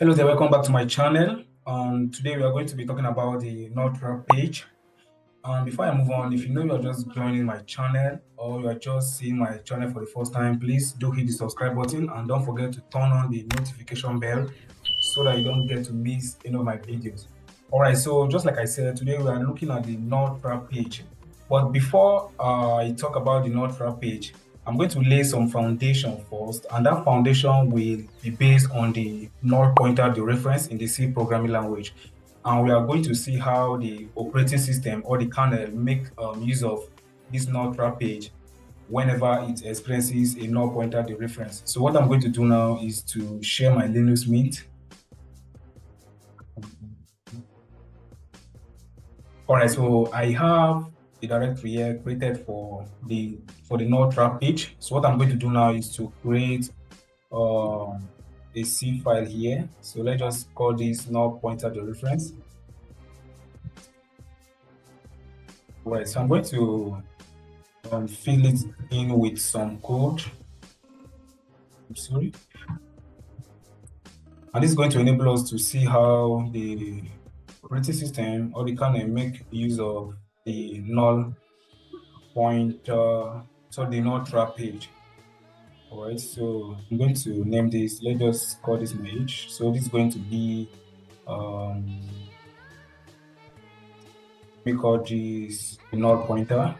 Hello there, welcome back to my channel. Today we are going to be talking about the Null page. Before I move on, if you know you are just joining my channel or you are just seeing my channel for the first time, please do hit the subscribe button and don't forget to turn on the notification bell so that you don't get to miss any of my videos. All right, so just like I said, today we are looking at the Null page. But before I talk about the Null page, I'm going to lay some foundation first, and that foundation will be based on the null pointer dereference in the C programming language. And we are going to see how the operating system or the kernel make use of this null page whenever it experiences a null pointer dereference. So what I'm going to do now is to share my Linux Mint. All right, so I have a directory here created for the null page. So what I'm going to do now is to create a C file here. So let's just call this null pointer dereference. Right, so I'm going to fill it in with some code. I'm sorry. And this is going to enable us to see how the operating system or the kernel make use of the null pointer, so the null page. All right, so I'm going to name this. Let's just call this my age. So this is going to be we call this null pointer.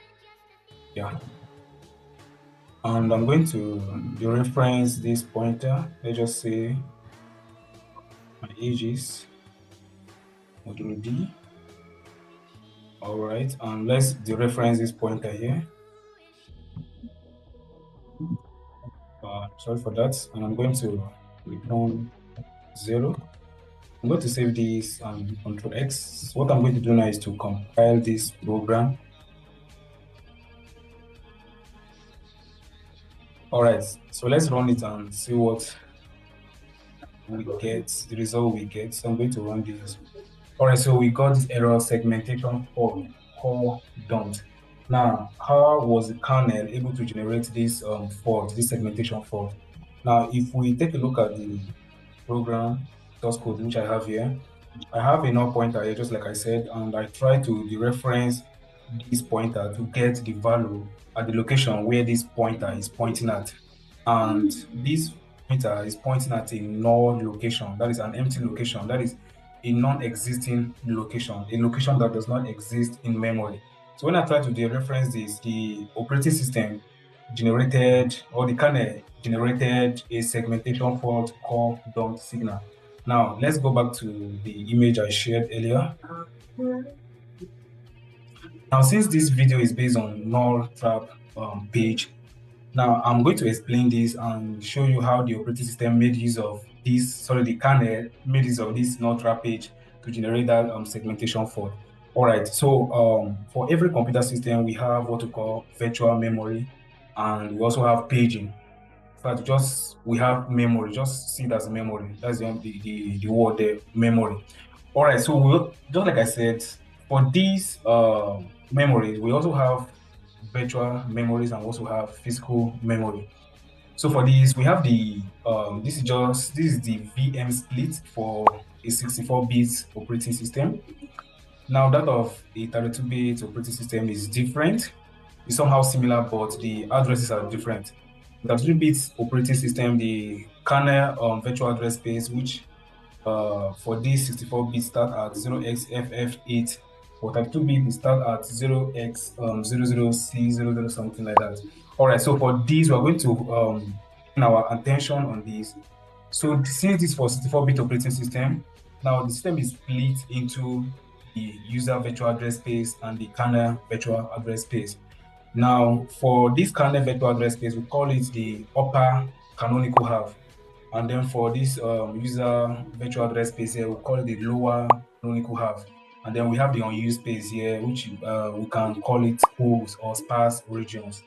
Yeah. And I'm going to dereference this pointer. Let's just say my age is modulo D. All right, and let's dereference this pointer here. Sorry for that. And I'm going to return 0. I'm going to save this and Control X. So what I'm going to do now is to compile this program. All right, so let's run it and see what we get, the result we get. So I'm going to run this. All right, so we got this error segmentation fault call don't. Now, how was the kernel able to generate this fault, this segmentation fault? Now, if we take a look at the program source code which I have here, I have a null pointer here, just like I said, and I try to dereference this pointer to get the value at the location where this pointer is pointing at. And this pointer is pointing at a null location, that is an empty location, that is a non-existing location, a location that does not exist in memory. So when I try to dereference this, the operating system generated, or the kernel generated a segmentation fault called dump signal. Now, let's go back to the image I shared earlier. Now, since this video is based on null page, now I'm going to explain this and show you how the operating system made use of this, the kernel made use of this null page to generate that segmentation fault. All right, so for every computer system, we have what we call virtual memory, and we also have paging. In fact, we have memory, just see it as memory. That's the word there, memory. All right, so just like I said, for these memories, we also have virtual memories and also have physical memory. So for this, we have the this is the VM split for a 64-bit operating system. Now that of a 32-bit operating system is different. It's somehow similar, but the addresses are different. The 32-bit operating system, the kernel virtual address space, which for this 64-bit start at 0xFF8, for 32-bit start at 0x00C00 something like that. All right, so for these, we're going to turn our attention on this. So since this for 64-bit operating system, now the system is split into the user virtual address space and the kernel virtual address space. Now, for this kernel virtual address space, we call it the upper canonical half. And then for this user virtual address space here, we call it the lower canonical half. And then we have the unused space here, which we can call it holes or sparse regions.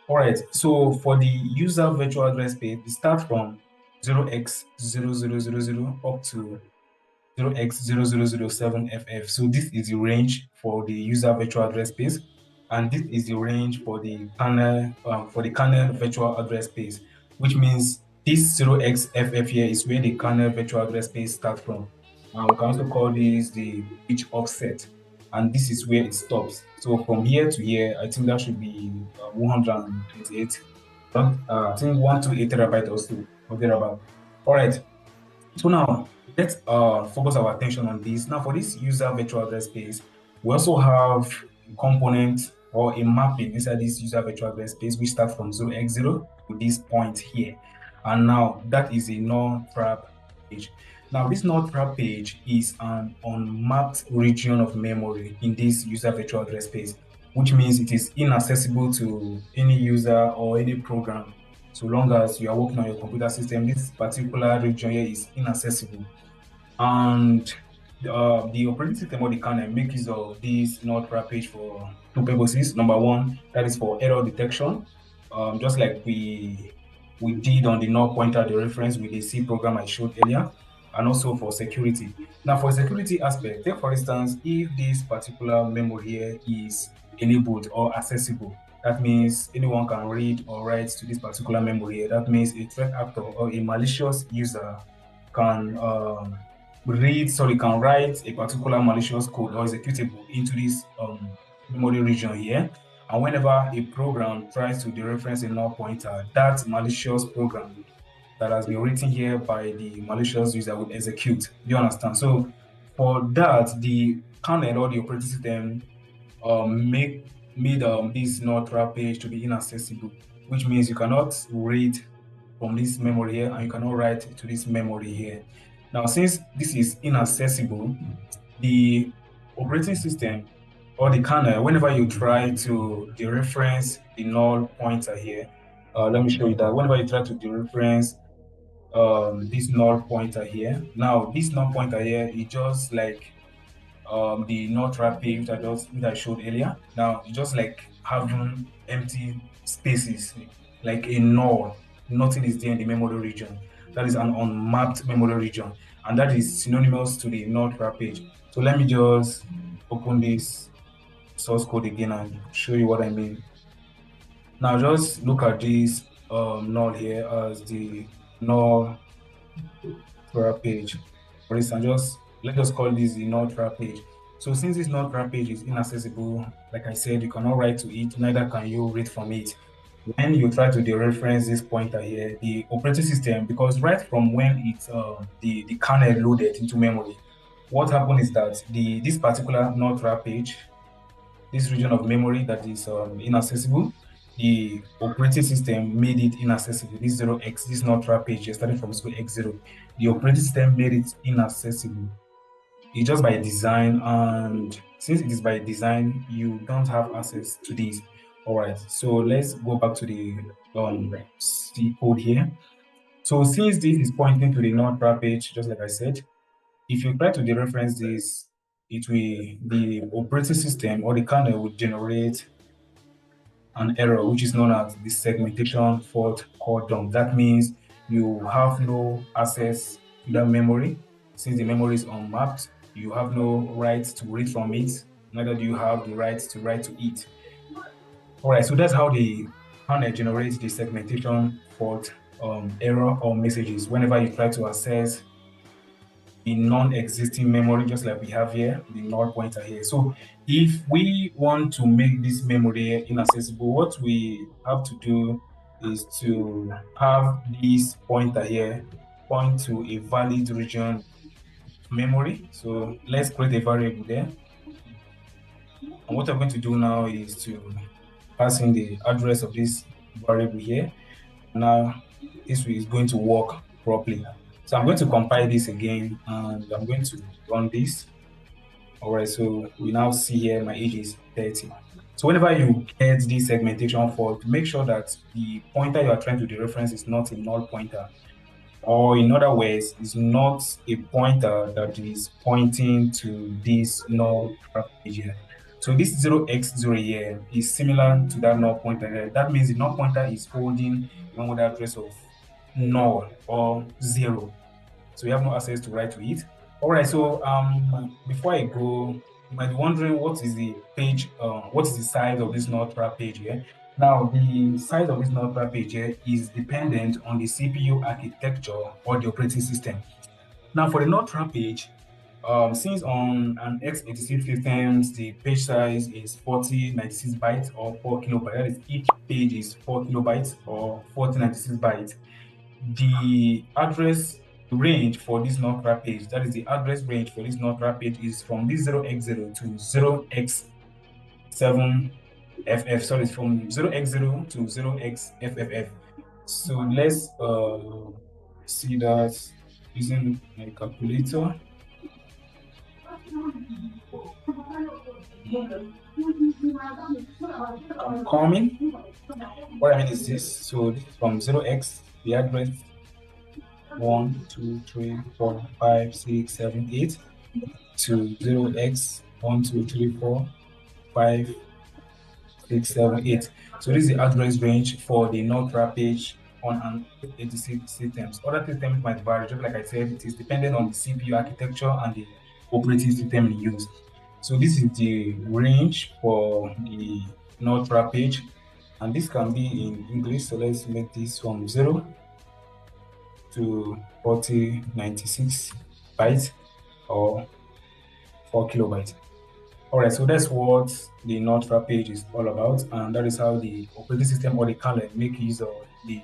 All right, so for the user virtual address space, it starts from 0x0000 up to 0x0007FF. So this is the range for the user virtual address space, and this is the range for the kernel virtual address space, which means this 0xFF here is where the kernel virtual address space starts from. And we can also call this the page offset. And this is where it stops. So from here to here, I think that should be 128. I think 128 terabyte or so, or thereabout. All right. So now let's focus our attention on this. Now for this user virtual address space, we also have a component or a mapping inside this user virtual address space, which starts from 0x0 to this point here. And now that is a null trap page. Now this null trap page is an unmapped region of memory in this user virtual address space, which means it is inaccessible to any user or any program so long as you are working on your computer system. This particular region here is inaccessible. And the operating system or the kernel make use of this node page for two purposes. Number one, that is for error detection, just like we did on the null pointer, the reference with the C program I showed earlier, and also for security. Now, for security aspect, take for instance, if this particular memory here is enabled or accessible, that means anyone can read or write to this particular memory here. That means a threat actor or a malicious user can can write a particular malicious code or executable into this memory region here. And whenever a program tries to dereference a null pointer, that malicious program that has been written here by the malicious user will execute. Do you understand? So for that, the kernel or the operating system made this null trap page to be inaccessible, which means you cannot read from this memory here and you cannot write to this memory here. Now, since this is inaccessible, the operating system or the kernel, whenever you try to dereference the null pointer here, let me show you that. Whenever you try to dereference this null pointer here, now this null pointer here is just like the null trap page which I showed earlier. Now it's just like having empty spaces, like a null. Nothing is there in the memory region. That is an unmapped memory region, and that is synonymous to the null trap page. So let me just open this source code again and show you what I mean. Now just look at this null here as the null trap page. For instance, let's just call this the null trap page. So since this null trap page is inaccessible, like I said, you cannot write to it, neither can you read from it. When you try to dereference this pointer here, the operating system, because right from when it's the kernel loaded into memory, what happened is that this particular null trap page, this region of memory that is inaccessible, the operating system made it inaccessible. This 0x, this null trap page, starting from 0x0, the operating system made it inaccessible. It's just by design, and since it is by design, you don't have access to this. All right, so let's go back to the C code here. So since this is pointing to the null trap page, just like I said, if you try to dereference this, the operating system or the kernel will generate an error, which is known as the segmentation fault called dump. That means you have no access to that memory. Since the memory is unmapped, you have no right to read from it, neither do you have the right to write to it. All right, so that's how the kernel generates the segmentation fault error or messages whenever you try to access the non-existing memory, just like we have here, the null pointer here. So if we want to make this memory inaccessible, what we have to do is to have this pointer here point to a valid region memory. So let's create a variable there. And what I'm going to do now is to pass in the address of this variable here. Now this is going to work properly. So I'm going to compile this again and I'm going to run this. All right, so we now see here my age is 30. So whenever you get this segmentation fault, make sure that the pointer you are trying to dereference is not a null pointer. Or in other words, is not a pointer that is pointing to this null page here. So this 0x0 here is similar to that null pointer here. That means the null pointer is holding one with the address of null or 0. So you have no access to write to it. All right, so before I go, you might be wondering what is the page, what is the size of this null trap page here? Now, the size of this notepad page here is dependent on the CPU architecture or the operating system. Now, for the notepad page, since on an x86 systems, the page size is 4096 bytes or 4 kilobytes. That is, each page is 4 kilobytes or 4096 bytes. The address range for this notepad page, that is the address range for this notepad page, is from this 0x0 to 0x7FF. Sorry, from 0x0 to 0xFFF. So let's see that using my calculator. I'm coming. What I mean is this. So this is from 0x, the address 1, 2, 3, 4, 5, 6, 7, 8 to 0x 1, 2, 3, 4, 5, 6, 7, 8. So this is the address range for the node page on an 86 systems. Other systems might vary, just like I said, it is dependent on the CPU architecture and the operating system in use. So this is the range for the node page, and this can be in English. So let's make this from 0 to 4096 bytes or 4 kilobytes. All right, so that's what the notepad page is all about, and that is how the operating system or the kernel make use of the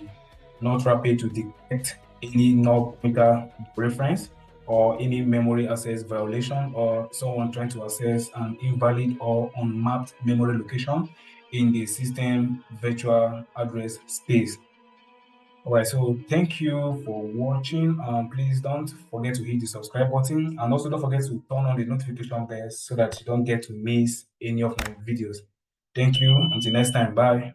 notepad page to detect any null pointer reference or any memory access violation or someone trying to access an invalid or unmapped memory location in the system virtual address space. All right, so thank you for watching. Please don't forget to hit the subscribe button, and also don't forget to turn on the notification bell so that you don't get to miss any of my videos. Thank you. Until next time. Bye.